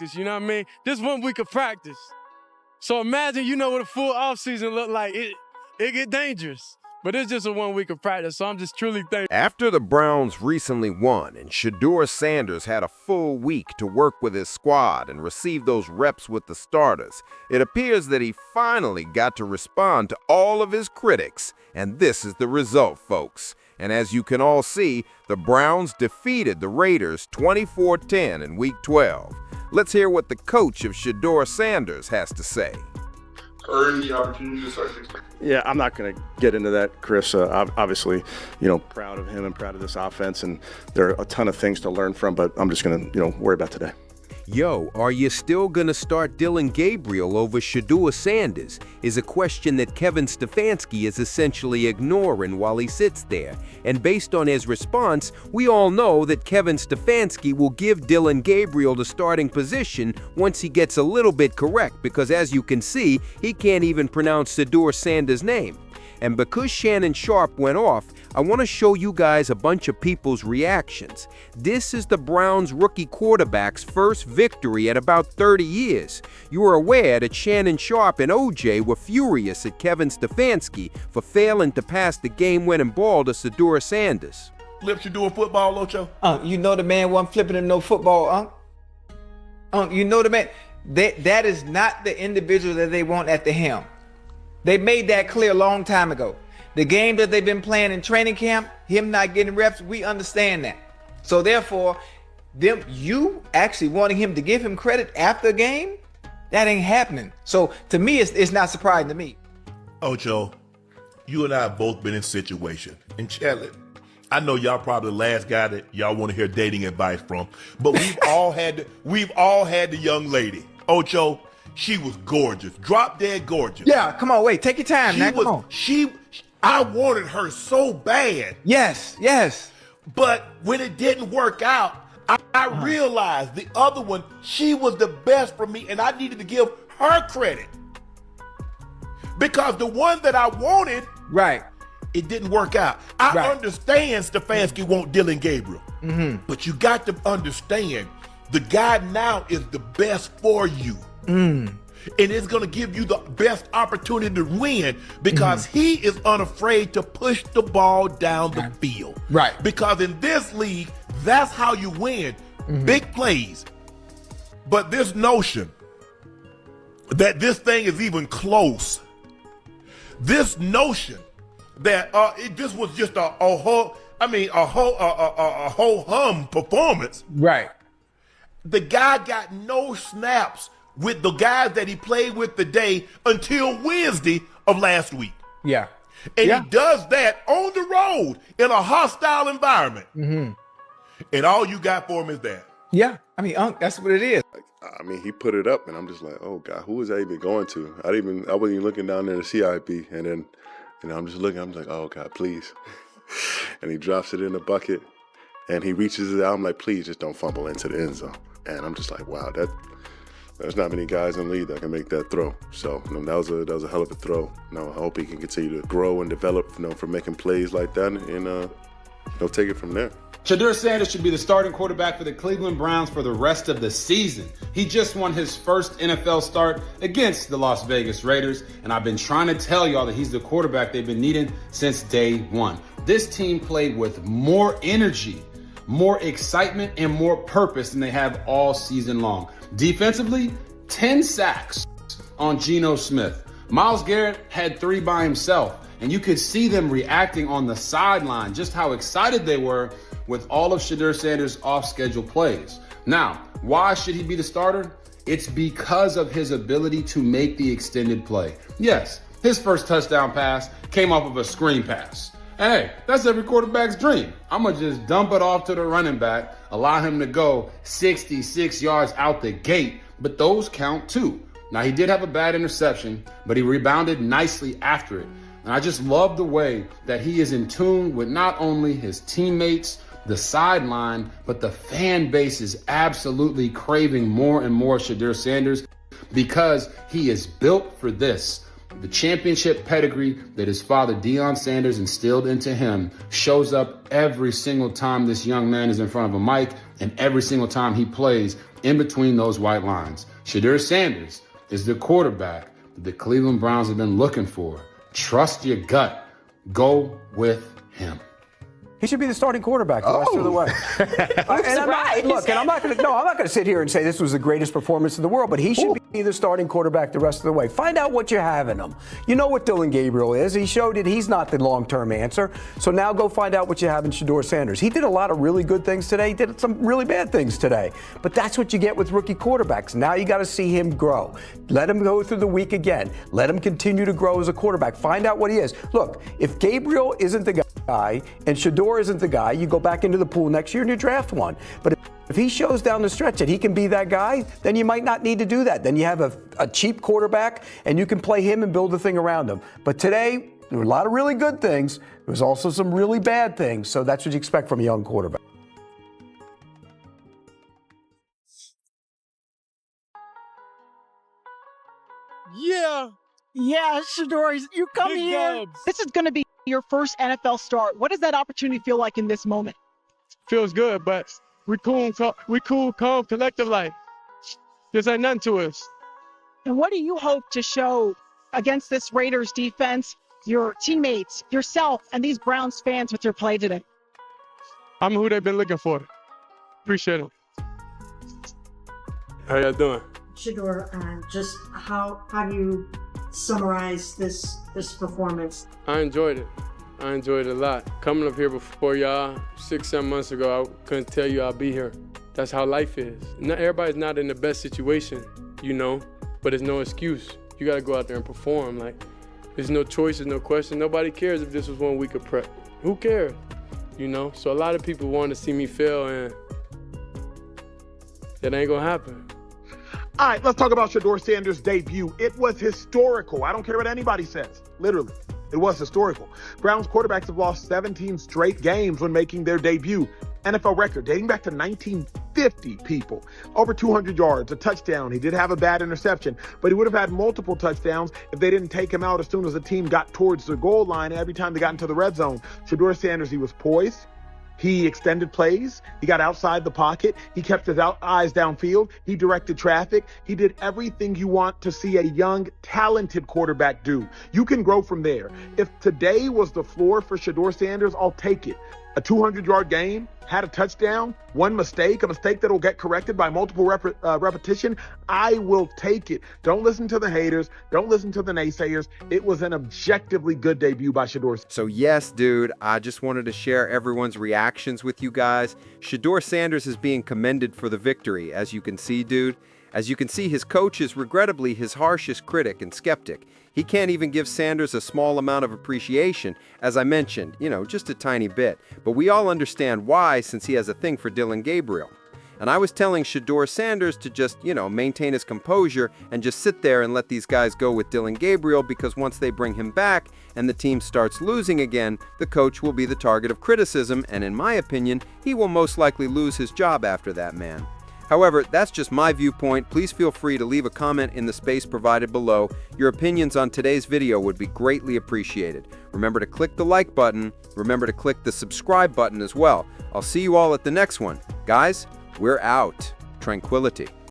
You know what I mean? This 1 week of practice. So imagine, what a full offseason look like. It get dangerous. But it's just a 1 week of practice, so I'm just truly thankful. After the Browns recently won and Shedeur Sanders had a full week to work with his squad and receive those reps with the starters, it appears that he finally got to respond to all of his critics. And this is the result, folks. And as you can all see, the Browns defeated the Raiders 24-10 in Week 12. Let's hear what the coach of Shedeur Sanders has to say. Earn the opportunity to start this. Yeah, I'm not going to get into that, Chris. Obviously, proud of him and proud of this offense, and there are a ton of things to learn from, but I'm just going to, worry about today. Yo, are you still going to start Dillion Gabrielle over Shedeur Sanders? Is a question that Kevin Stefanski is essentially ignoring while he sits there. And based on his response, we all know that Kevin Stefanski will give Dillion Gabrielle the starting position once he gets a little bit correct, because as you can see, he can't even pronounce Shedeur Sanders' name. And because Shannon Sharpe went off, I want to show you guys a bunch of people's reactions. This is the Browns rookie quarterback's first victory at about 30 years. You are aware that Shannon Sharpe and OJ were furious at Kevin Stefanski for failing to pass the game-winning ball to Shedeur Sanders. Flips you doing football, Ocho? You know the man wasn't flipping him no football, you know the man. That is not the individual that they want at the helm. They made that clear a long time ago. The game that they've been playing in training camp, him not getting reps, we understand that. So therefore, you actually wanting him to give him credit after a game, that ain't happening. So to me, it's not surprising to me. Ocho, you and I have both been in situation. And Chandler, I know y'all probably the last guy that y'all want to hear dating advice from, but we've all had the young lady. Ocho, she was gorgeous, drop dead gorgeous. Yeah, come on, wait, take your time now. Come on. I wanted her so bad. Yes. But when it didn't work out, I realized the other one, she was the best for me, and I needed to give her credit. Because the one that I wanted, right, it didn't work out. I understand Stefanski won't Dillion Gabrielle, but you got to understand the guy now is the best for you. And it's going to give you the best opportunity to win because he is unafraid to push the ball down the field. Right. Because in this league, that's how you win. Big plays. But this notion that this thing is even close, this notion that this was just a whole hum performance. Right. The guy got no snaps with the guys that he played with today until Wednesday of last week. Yeah. And he does that on the road in a hostile environment. And all you got for him is that. Yeah. I mean, that's what it is. I mean, he put it up, and I'm just like, oh, God, who is that even going to? I wasn't even looking down there to see IP. And then, I'm just looking, I'm like, oh, God, please. And he drops it in the bucket, and he reaches it out. I'm like, please, just don't fumble into the end zone. And I'm just like, wow, there's not many guys in the league that can make that throw. So that was a hell of a throw. I hope he can continue to grow and develop, for making plays like that, and take it from there. Shedeur Sanders should be the starting quarterback for the Cleveland Browns for the rest of the season. He just won his first NFL start against the Las Vegas Raiders, and I've been trying to tell y'all that he's the quarterback they've been needing since day one. This team played with more energy, more excitement, and more purpose than they have all season long. Defensively, 10 sacks on Geno Smith. Myles Garrett had 3 by himself, and you could see them reacting on the sideline, just how excited they were with all of Shedeur Sanders' off-schedule plays. Now, why should he be the starter? It's because of his ability to make the extended play. Yes, his first touchdown pass came off of a screen pass. And hey, that's every quarterback's dream. I'm going to just dump it off to the running back, allow him to go 66 yards out the gate, but those count too. Now, he did have a bad interception, but he rebounded nicely after it. And I just love the way that he is in tune with not only his teammates, the sideline, but the fan base is absolutely craving more and more Shedeur Sanders because he is built for this. The championship pedigree that his father Deion Sanders instilled into him shows up every single time this young man is in front of a mic and every single time he plays in between those white lines. Shedeur Sanders is the quarterback that the Cleveland Browns have been looking for. Trust your gut. Go with him. He should be the starting quarterback the rest of the way. And I'm not going to sit here and say this was the greatest performance in the world, but he should be the starting quarterback the rest of the way. Find out what you have in him. You know what Dillion Gabrielle is. He showed it. He's not the long-term answer. So now go find out what you have in Shedeur Sanders. He did a lot of really good things today. He did some really bad things today. But that's what you get with rookie quarterbacks. Now you got to see him grow. Let him go through the week again. Let him continue to grow as a quarterback. Find out what he is. Look, if Gabrielle isn't the guy and Shedeur isn't the guy, you go back into the pool next year and you draft one. But if he shows down the stretch that he can be that guy, then you might not need to do that. Then you have a cheap quarterback and you can play him and build a thing around him. But today, there were a lot of really good things. There was also some really bad things. So that's what you expect from a young quarterback. Yeah. Yeah, Shedeur, you come Big here. dubs. This is going to be your first NFL start. What does that opportunity feel like in this moment? Feels good, but we cool, calm, collective like. This ain't nothing to us. And what do you hope to show against this Raiders defense, your teammates, yourself, and these Browns fans with your play today? I'm who they've been looking for. Appreciate them. How y'all doing? Shedeur, just how do you summarize this performance? I enjoyed it. I enjoyed it a lot. Coming up here before y'all 6-7 months ago, I couldn't tell you I'll be here. That's how life is. Not everybody's not in the best situation, you know, but it's no excuse. You gotta go out there and perform. Like, there's no choice, there's no question. Nobody cares if this was 1 week of prep. Who cares? You know? So a lot of people want to see me fail, and that ain't gonna happen. All right, let's talk about Shedeur Sanders' debut. It was historical. I don't care what anybody says. Literally, it was historical. Browns quarterbacks have lost 17 straight games when making their debut. NFL record dating back to 1950, people. Over 200 yards, a touchdown. He did have a bad interception, but he would have had multiple touchdowns if they didn't take him out as soon as the team got towards the goal line. Every time they got into the red zone, Shedeur Sanders, he was poised. He extended plays. He got outside the pocket. He kept his eyes downfield. He directed traffic. He did everything you want to see a young, talented quarterback do. You can grow from there. If today was the floor for Shedeur Sanders, I'll take it. A 200-yard game, had a touchdown, one mistake, a mistake that will get corrected by multiple repetition, I will take it. Don't listen to the haters. Don't listen to the naysayers. It was an objectively good debut by Shedeur. So yes, dude, I just wanted to share everyone's reactions with you guys. Shedeur Sanders is being commended for the victory, as you can see, dude. As you can see, his coach is regrettably his harshest critic and skeptic. He can't even give Sanders a small amount of appreciation, as I mentioned, just a tiny bit. But we all understand why, since he has a thing for Dillion Gabrielle. And I was telling Shedeur Sanders to just, maintain his composure and just sit there and let these guys go with Dillion Gabrielle, because once they bring him back and the team starts losing again, the coach will be the target of criticism, and in my opinion, he will most likely lose his job after that, man. However, that's just my viewpoint. Please feel free to leave a comment in the space provided below. Your opinions on today's video would be greatly appreciated. Remember to click the like button. Remember to click the subscribe button as well. I'll see you all at the next one. Guys, we're out. Tranquility.